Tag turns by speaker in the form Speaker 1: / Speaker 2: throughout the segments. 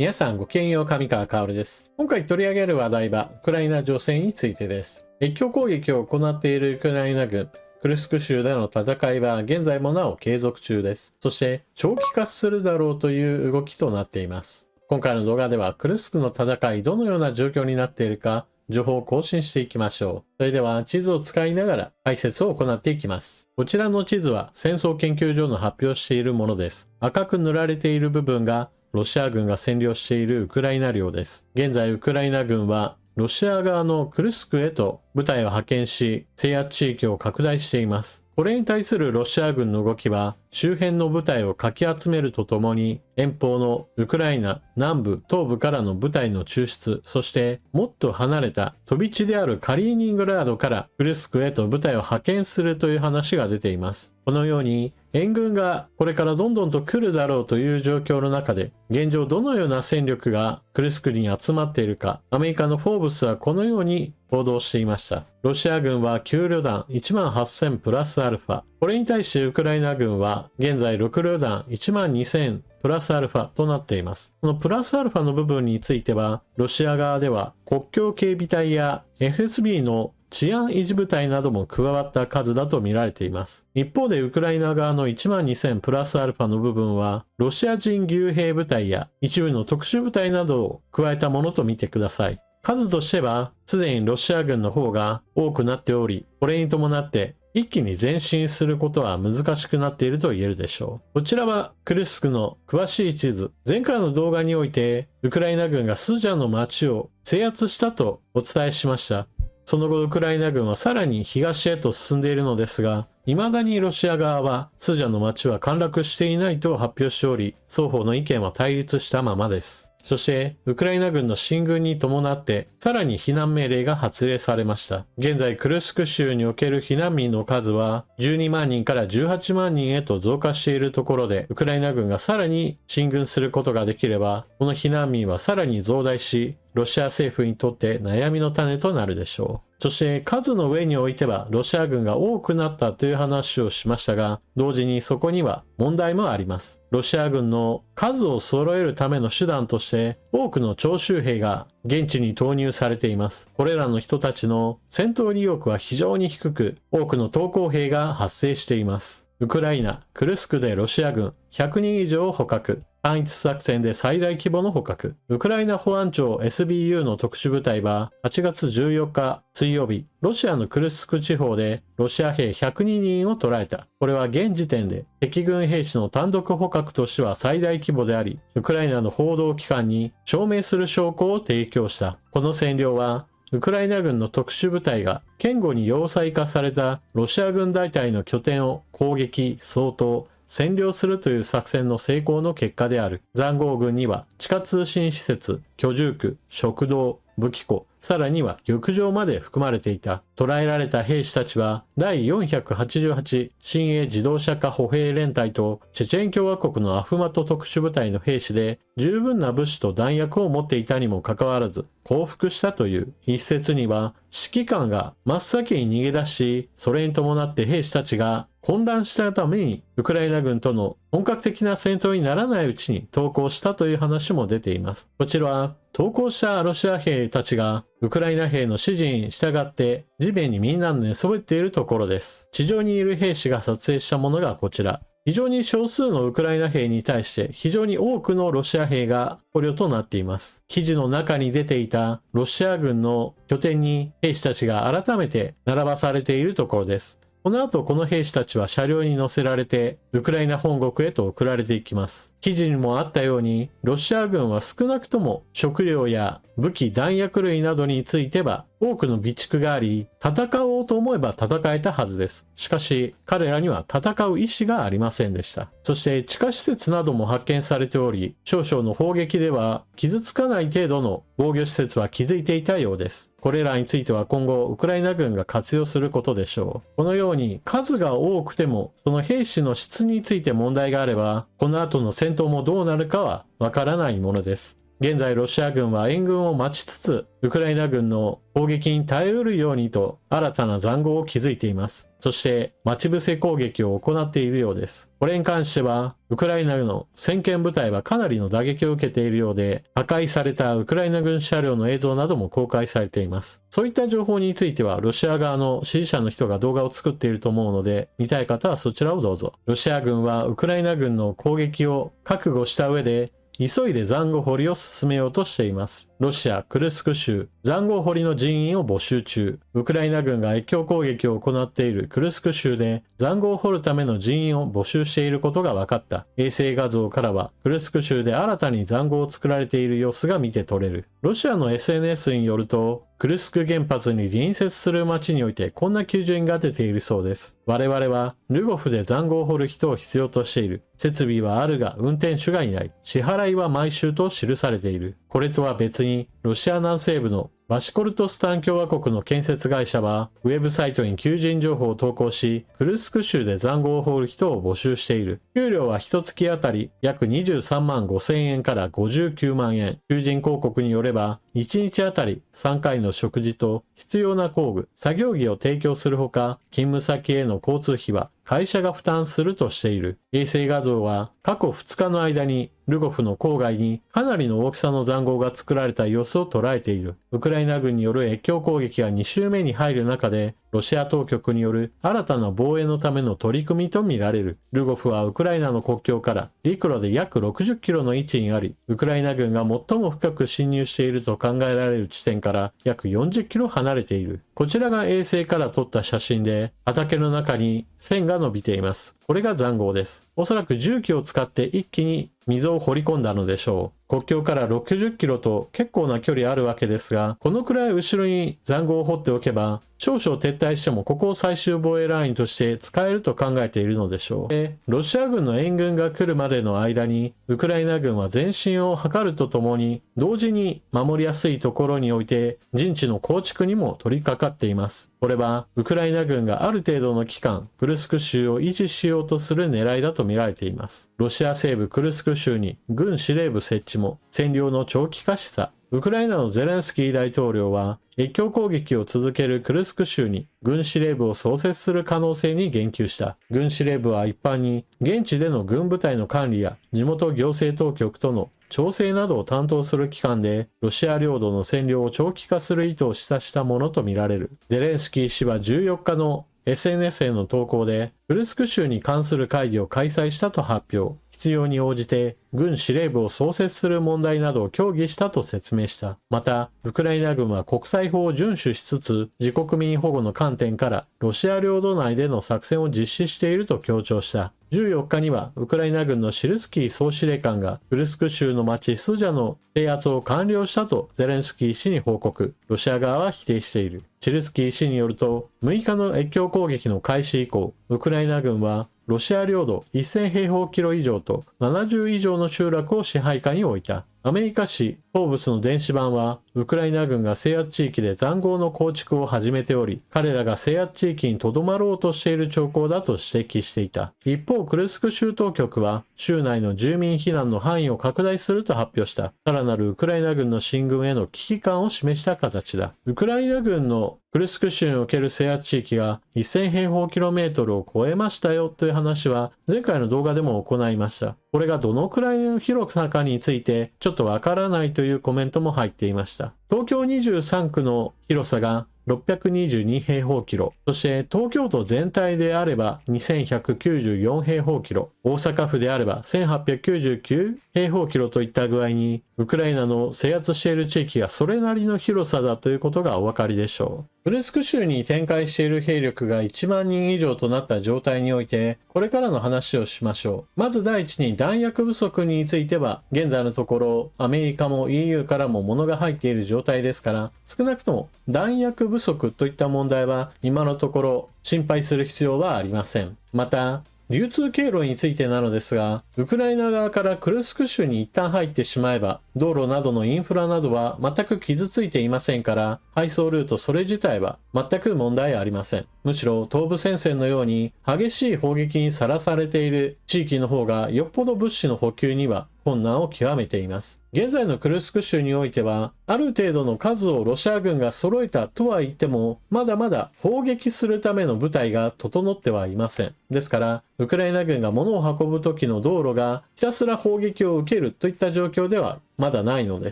Speaker 1: 皆さんごきげんよう、上川薫です。今回取り上げる話題はウクライナ情勢についてです。越境攻撃を行っているウクライナ軍、クルスク州での戦いは現在もなお継続中です。そして長期化するだろうという動きとなっています。今回の動画ではクルスクの戦いどのような状況になっているか情報を更新していきましょう。それでは地図を使いながら解説を行っていきます。こちらの地図は戦争研究所の発表しているものです。赤く塗られている部分がロシア軍が占領しているウクライナ領です。現在ウクライナ軍はロシア側のクルスクへと部隊を派遣し、制圧地域を拡大しています。これに対するロシア軍の動きは、周辺の部隊をかき集めるとともに、遠方のウクライナ南部、東部からの部隊の抽出、そしてもっと離れた飛び地であるカリーニングラードからクルスクへと部隊を派遣するという話が出ています。このように、援軍がこれからどんどんと来るだろうという状況の中で、現状どのような戦力がクルスクに集まっているか、アメリカのフォーブスはこのように報道していました。ロシア軍は9旅団18,000プラスアルファ。これに対してウクライナ軍は現在6旅団12,000プラスアルファとなっています。このプラスアルファの部分については、ロシア側では国境警備隊や FSB の治安維持部隊なども加わった数だと見られています。一方でウクライナ側の12,000プラスアルファの部分は、ロシア人義勇兵部隊や一部の特殊部隊などを加えたものと見てください。数としては、すでにロシア軍の方が多くなっており、これに伴って一気に前進することは難しくなっていると言えるでしょう。こちらはクルスクの詳しい地図。前回の動画において、ウクライナ軍がスジャの町を制圧したとお伝えしました。その後ウクライナ軍はさらに東へと進んでいるのですが、未だにロシア側はスジャの町は陥落していないと発表しており、双方の意見は対立したままです。そして、ウクライナ軍の進軍に伴って、さらに避難命令が発令されました。現在、クルスク州における避難民の数は、12万人から18万人へと増加しているところで、ウクライナ軍がさらに進軍することができれば、この避難民はさらに増大し、ロシア政府にとって悩みの種となるでしょう。そして数の上においてはロシア軍が多くなったという話をしましたが、同時にそこには問題もあります。ロシア軍の数を揃えるための手段として多くの徴集兵が現地に投入されています。これらの人たちの戦闘意欲は非常に低く、多くの投降兵が発生しています。ウクライナ、クルスクでロシア軍100人以上捕獲。単一作戦で最大規模の捕獲。ウクライナ保安庁 SBU の特殊部隊は8月14日水曜日、ロシアのクルスク地方でロシア兵102人を捕らえた。これは現時点で敵軍兵士の単独捕獲としては最大規模であり、ウクライナの報道機関に証明する証拠を提供した。この占領はウクライナ軍の特殊部隊が堅固に要塞化されたロシア軍大隊の拠点を攻撃、掃討、占領するという作戦の成功の結果である。塹壕軍には地下通信施設、居住区、食堂、武器庫、さらには浴場まで含まれていた。捕らえられた兵士たちは第488親衛自動車化歩兵連隊とチェチェン共和国のアフマト特殊部隊の兵士で十分な物資と弾薬を持っていたにもかかわらず降伏したという。一説には指揮官が真っ先に逃げ出し、それに伴って兵士たちが混乱したためにウクライナ軍との本格的な戦闘にならないうちに投降したという話も出ています。こちらは投降したロシア兵たちがウクライナ兵の指示に従って地面にみんな寝そべっているところです。地上にいる兵士が撮影したものがこちら。非常に少数のウクライナ兵に対して非常に多くのロシア兵が捕虜となっています。記事の中に出ていたロシア軍の拠点に兵士たちが改めて並ばされているところです。この後この兵士たちは車両に乗せられてウクライナ本国へと送られていきます。記事にもあったようにロシア軍は少なくとも食料や武器弾薬類などについては多くの備蓄があり、戦おうと思えば戦えたはずです。しかし彼らには戦う意思がありませんでした。そして地下施設なども発見されており、少々の砲撃では傷つかない程度の防御施設は築いていたようです。これらについては今後ウクライナ軍が活用することでしょう。このように数が多くてもその兵士の質について問題があれば、この後の戦闘もどうなるかはわからないものです。現在ロシア軍は援軍を待ちつつ、ウクライナ軍の攻撃に耐えうるようにと新たな塹壕を築いています。そして待ち伏せ攻撃を行っているようです。これに関しては、ウクライナの先遣部隊はかなりの打撃を受けているようで、破壊されたウクライナ軍車両の映像なども公開されています。そういった情報については、ロシア側の支持者の人が動画を作っていると思うので、見たい方はそちらをどうぞ。ロシア軍はウクライナ軍の攻撃を覚悟した上で、急いで塹壕掘りを進めようとしています。ロシア・クルスク州、塹壕掘りの人員を募集中。ウクライナ軍が越境攻撃を行っているクルスク州で塹壕を掘るための人員を募集していることが分かった。衛星画像からは、クルスク州で新たに塹壕を作られている様子が見て取れる。ロシアの SNS によると、クルスク原発に隣接する町においてこんな求人が出ているそうです。我々はルゴフで塹壕を掘る人を必要としている。設備はあるが運転手がいない。支払いは毎週と記されている。これとは別に、ロシア南西部のバシコルトスタン共和国の建設会社は、ウェブサイトに求人情報を投稿し、クルスク州で塹壕を掘る人を募集している。給料は1月あたり約23万5千円から59万円。求人広告によれば、1日あたり3回の食事と必要な工具、作業着を提供するほか、勤務先への交通費は会社が負担するとしている。衛星画像は過去2日の間にルゴフの郊外にかなりの大きさの塹壕が作られた様子を捉えている。ウクライナ軍による越境攻撃が2週目に入る中で、ロシア当局による新たな防衛のための取り組みとみられる。ルゴフはウクライナの国境から陸路で約60キロの位置にあり、ウクライナ軍が最も深く侵入していると考えられる地点から約40キロ離れている。こちらが衛星から撮った写真で、畑の中に線が伸びています。これが塹壕です。おそらく重機を使って一気に溝を掘り込んだのでしょう。国境から60キロと結構な距離あるわけですが、このくらい後ろに塹壕を掘っておけば、少々撤退してもここを最終防衛ラインとして使えると考えているのでしょう。で、ロシア軍の援軍が来るまでの間に、ウクライナ軍は前進を図るとともに、同時に守りやすいところにおいて陣地の構築にも取り掛かっています。これはウクライナ軍がある程度の期間、クルスク州を維持しようとする狙いだと見られています。ロシア西部クルスク州に軍司令部設置も占領の長期化しさ。ウクライナのゼレンスキー大統領は越境攻撃を続けるクルスク州に軍司令部を創設する可能性に言及した。軍司令部は一般に現地での軍部隊の管理や地元行政当局との調整などを担当する機関で、ロシア領土の占領を長期化する意図を示唆したものとみられる。ゼレンスキー氏は14日の SNS への投稿で、クルスク州に関する会議を開催したと発表。必要に応じて軍司令部を創設する問題などを協議したと説明した。また、ウクライナ軍は国際法を遵守しつつ、自国民保護の観点からロシア領土内での作戦を実施していると強調した。14日にはウクライナ軍のシルスキー総司令官がクルスク州の町スジャの制圧を完了したとゼレンスキー氏に報告。ロシア側は否定している。シルスキー氏によると、6日の越境攻撃の開始以降、ウクライナ軍はロシア領土1000平方キロ以上と70以上の集落を支配下に置いた。アメリカ紙フォーブスの電子版は、ウクライナ軍が制圧地域で塹壕の構築を始めており、彼らが制圧地域に留まろうとしている兆候だと指摘していた。一方、クルスク州当局は、州内の住民避難の範囲を拡大すると発表した。さらなるウクライナ軍の進軍への危機感を示した形だ。ウクライナ軍のクルスク州における制圧地域が1000平方キロメートルを超えましたよという話は前回の動画でも行いました。これがどのくらいの広さかについてちょっとわからないというコメントも入っていました。東京23区の広さが622平方キロ、そして東京都全体であれば2194平方キロ、大阪府であれば1899平方キロといった具合に、ウクライナの制圧している地域がそれなりの広さだということがお分かりでしょう。クルスク州に展開している兵力が1万人以上となった状態において、これからの話をしましょう。まず第一に弾薬不足については、現在のところアメリカも EU からも物が入っている状態ですから、少なくとも弾薬不足といった問題は今のところ心配する必要はありません。また、流通経路についてなのですが、ウクライナ側からクルスク州に一旦入ってしまえば、道路などのインフラなどは全く傷ついていませんから、配送ルートそれ自体は全く問題ありません。むしろ東部戦線のように激しい砲撃にさらされている地域の方がよっぽど物資の補給には困難を極めています。現在のクルスク州においては、ある程度の数をロシア軍が揃えたとは言っても、まだまだ砲撃するための部隊が整ってはいません。ですから、ウクライナ軍が物を運ぶ時の道路がひたすら砲撃を受けるといった状況ではまだないので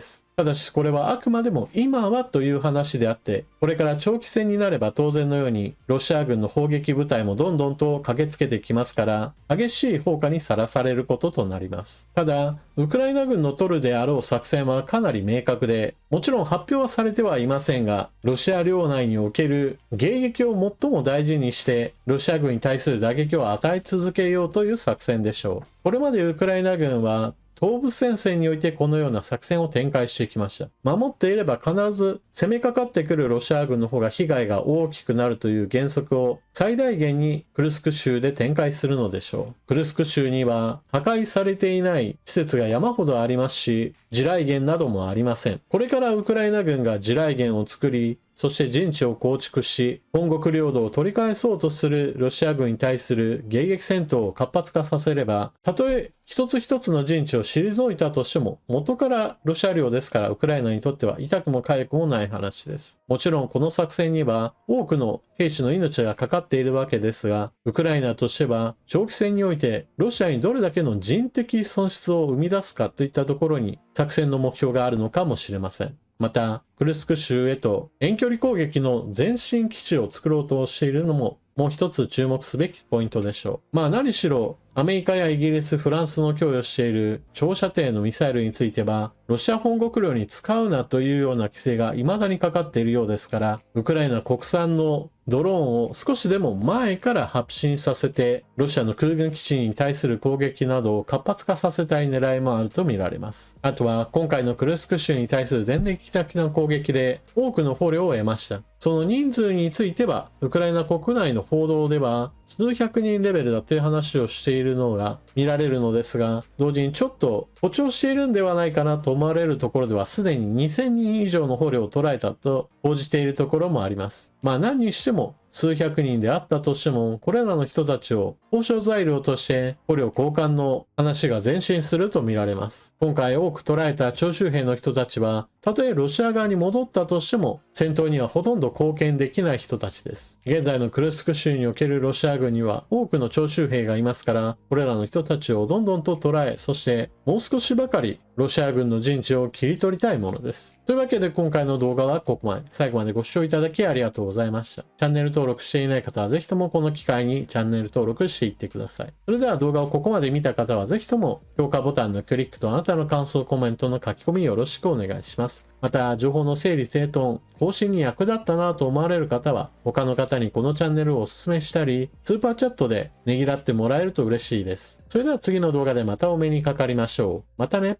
Speaker 1: す。ただしこれはあくまでも今はという話であって、これから長期戦になれば当然のようにロシア軍の砲撃部隊もどんどんと駆けつけてきますから、激しい砲火にさらされることとなります。ただ、ウクライナ軍の取るであろう作戦はかなり明確で、もちろん発表はされてはいませんが、ロシア領内における迎撃を最も大事にして、ロシア軍に対する打撃を与え続けようという作戦でしょう。これまでウクライナ軍は東部戦線においてこのような作戦を展開してきました。守っていれば必ず攻めかかってくるロシア軍の方が被害が大きくなるという原則を最大限にクルスク州で展開するのでしょう。クルスク州には破壊されていない施設が山ほどありますし、地雷原などもありません。これからウクライナ軍が地雷原を作り、そして陣地を構築し、本国領土を取り返そうとするロシア軍に対する迎撃戦闘を活発化させれば、たとえ一つ一つの陣地を退いたとしても、元からロシア領ですからウクライナにとっては痛くも痒くもない話です。もちろんこの作戦には多くの兵士の命がかかっているわけですが、ウクライナとしては長期戦においてロシアにどれだけの人的損失を生み出すかといったところに作戦の目標があるのかもしれません。また、クルスク州へと遠距離攻撃の前進基地を作ろうとしているのももう一つ注目すべきポイントでしょう。何しろアメリカやイギリス、フランスの供与している長射程のミサイルについては、ロシア本国領に使うなというような規制が未だにかかっているようですから、ウクライナ国産のドローンを少しでも前から発進させて、ロシアの空軍基地に対する攻撃などを活発化させたい狙いもあると見られます。あとは、今回のクルスク州に対する電撃的な攻撃で多くの捕虜を得ました。その人数については、ウクライナ国内の報道では、数百人レベルだという話をしているのが見られるのですが、同時にちょっと誇張しているんではないかなと思われるところでは、すでに2000人以上の捕虜を捕らえたと報じているところもあります。何にしても数百人であったとしても、これらの人たちを交渉材料として捕虜交換の話が前進すると見られます。今回多く捕らえた徴集兵の人たちは、たとえロシア側に戻ったとしても、戦闘にはほとんど貢献できない人たちです。現在のクルスク州におけるロシア軍には多くの徴集兵がいますから、これらの人たちをどんどんと捕らえ、そしてもう少しばかりロシア軍の陣地を切り取りたいものです。というわけで今回の動画はここまで。最後までご視聴いただきありがとうございました。チャンネル登録していない方はぜひともこの機会にチャンネル登録していってください。それでは動画をここまで見た方はぜひとも評価ボタンのクリックとあなたの感想コメントの書き込みよろしくお願いします。また情報の整理整頓、更新に役立ったなと思われる方は他の方にこのチャンネルをお勧めしたり、スーパーチャットでねぎらってもらえると嬉しいです。それでは次の動画でまたお目にかかりましょう。またね。